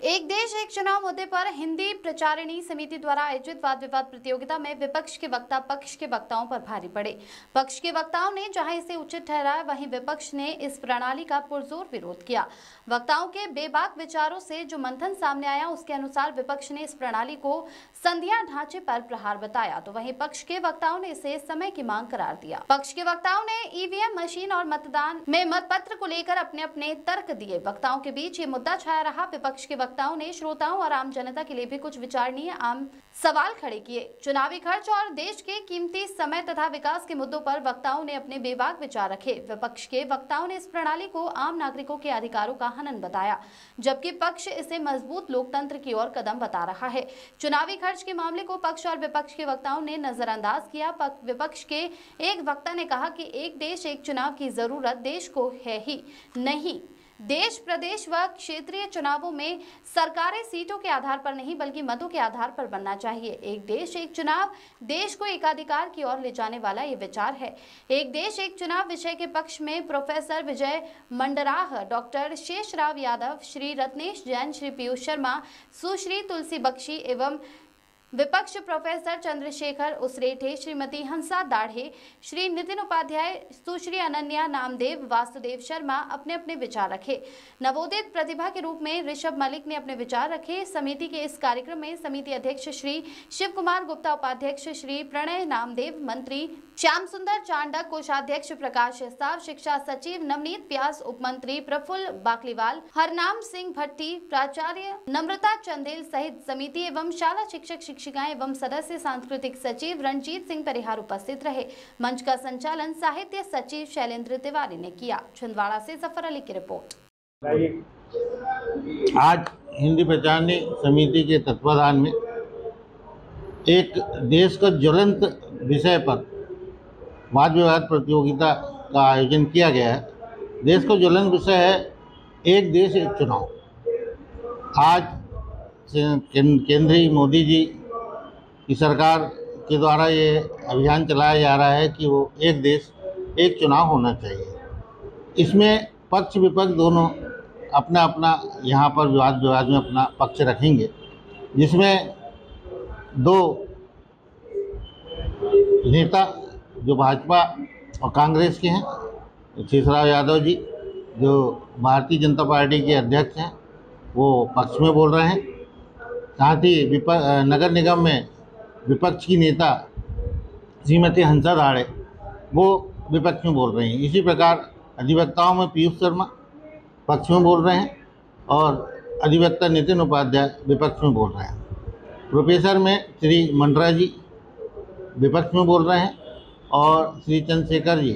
एक देश एक चुनाव मुद्दे पर हिंदी प्रचारिणी समिति द्वारा आयोजित वाद विवाद प्रतियोगिता में विपक्ष के वक्ता पक्ष के वक्ताओं पर भारी पड़े। पक्ष के वक्ताओं ने जहां इसे उचित ठहराया, वहीं विपक्ष ने इस प्रणाली का पुरजोर विरोध किया। वक्ताओं के बेबाक विचारों से जो मंथन सामने आया, उसके अनुसार विपक्ष ने इस प्रणाली को संधिया ढांचे पर प्रहार बताया, तो वहीं पक्ष के वक्ताओं ने इसे समय की मांग करार दिया। पक्ष के वक्ताओं ने ईवीएम मशीन और मतदान में मतपत्र को लेकर अपने अपने तर्क दिए। वक्ताओं के बीच ये मुद्दा छाया रहा। विपक्ष के वक्ताओं ने श्रोताओं और आम जनता के लिए भी कुछ विचारणीय आम सवाल खड़े किए। चुनावी खर्च और देश के कीमती समय तथा विकास के मुद्दों पर वक्ताओं ने अपने बेबाक विचार रखे। विपक्ष के वक्ताओं ने इस प्रणाली को आम नागरिकों के अधिकारों का हनन बताया, जबकि पक्ष इसे मजबूत लोकतंत्र की ओर कदम बता रहा है। चुनावी खर्च के मामले को पक्ष और विपक्ष के वक्ताओं ने नजरअंदाज किया। विपक्ष के एक वक्ता ने कहा कि एक देश एक चुनाव की जरूरत देश को है ही नहीं। देश, प्रदेश व क्षेत्रीय चुनावों में सरकारें सीटों के आधार पर नहीं बल्कि मतों के आधार पर बनना चाहिए। एक देश एक चुनाव देश को एकाधिकार की ओर ले जाने वाला ये विचार है। एक देश एक चुनाव विषय के पक्ष में प्रोफेसर विजय मंडराह, डॉक्टर शेषराव यादव, श्री रत्नेश जैन, श्री पीयूष शर्मा, सुश्री तुलसी बख्शी एवं विपक्ष प्रोफेसर चंद्रशेखर उसरेठे, श्रीमती हंसा दाढ़े, श्री नितिन उपाध्याय, सुश्री अनन्या नामदेव, वासुदेव शर्मा अपने अपने विचार रखे। नवोदित प्रतिभा के रूप में ऋषभ मलिक ने अपने विचार रखे। समिति के इस कार्यक्रम में समिति अध्यक्ष श्री शिव कुमार गुप्ता, उपाध्यक्ष श्री प्रणय नामदेव, मंत्री श्याम सुंदर चांडक, कोषाध्यक्ष प्रकाश साव, शिक्षा सचिव नवनीत व्यास, उपमंत्री प्रफुल्ल बाकलीवाल, हरनाम सिंह भट्टी, प्राचार्य नम्रता चंदेल सहित समिति एवं शाला शिक्षक शिक्षिकाएं एवं सदस्य सांस्कृतिक सचिव रणजीत सिंह परिहार उपस्थित रहे। मंच का संचालन साहित्य सचिव शैलेंद्र तिवारी ने किया। छिंदवाड़ा से जफर अली की रिपोर्ट। आज हिंदी प्रचारिणी समिति के तत्वाधान में एक देश का ज्वलंत विषय पर वाद विवाद प्रतियोगिता का आयोजन किया गया है। देश का ज्वलंत विषय है एक देश एक चुनाव। आज केंद्रीय मोदी जी की सरकार के द्वारा ये अभियान चलाया जा रहा है कि वो एक देश एक चुनाव होना चाहिए। इसमें पक्ष विपक्ष दोनों अपना अपना यहाँ पर विवाद में अपना पक्ष रखेंगे, जिसमें दो नेता जो भाजपा और कांग्रेस के हैं, शेषराव यादव जी जो भारतीय जनता पार्टी के अध्यक्ष हैं, वो पक्ष में बोल रहे हैं। साथ ही नगर निगम में विपक्ष की नेता श्रीमती हंसा दाढ़े वो विपक्ष में बोल रही हैं। इसी प्रकार अधिवक्ताओं में पीयूष शर्मा पक्ष में बोल रहे हैं और अधिवक्ता नितिन उपाध्याय विपक्ष में बोल रहे हैं। प्रोफेसर में श्री मंडरा जी विपक्ष में बोल रहे हैं और श्री चंद्रशेखर जी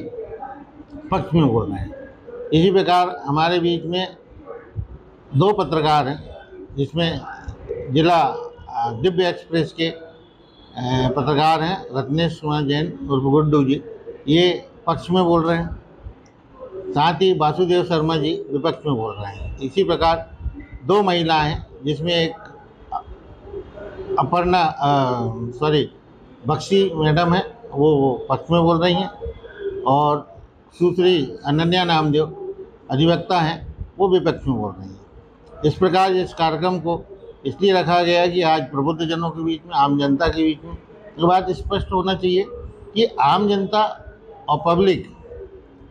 पक्ष में बोल रहे हैं। इसी प्रकार हमारे बीच में दो पत्रकार हैं, जिसमें जिला दिव्य एक्सप्रेस के पत्रकार हैं रत्नेश जैन उर्फ गुड्डू जी, ये पक्ष में बोल रहे हैं। साथ ही वासुदेव शर्मा जी विपक्ष में बोल रहे हैं। इसी प्रकार दो महिलाएं हैं, जिसमें एक बख्शी मैडम है, वो पक्ष में बोल रही हैं और सुश्री अनन्या नामदेव अधिवक्ता हैं, वो विपक्ष में बोल रही हैं। इस प्रकार इस कार्यक्रम को इसलिए रखा गया कि आज प्रबुद्धजनों के बीच में, आम जनता के बीच में ये बात स्पष्ट होना चाहिए कि आम जनता और पब्लिक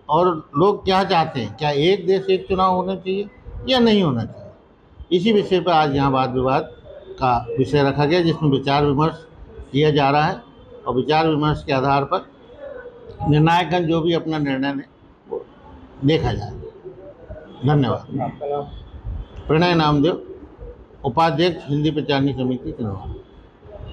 और लोग क्या चाहते हैं, क्या एक देश एक चुनाव होना चाहिए या नहीं होना चाहिए। इसी विषय पर आज यहाँ वाद विवाद का विषय रखा गया, जिसमें विचार विमर्श किया जा रहा है और विचार विमर्श के आधार पर निर्णायकगण जो भी अपना निर्णय लें वो देखा जाए। धन्यवाद। प्रणय नामदेव, उपाध्यक्ष हिंदी प्रचारिणी समिति, छिंदवाड़ा।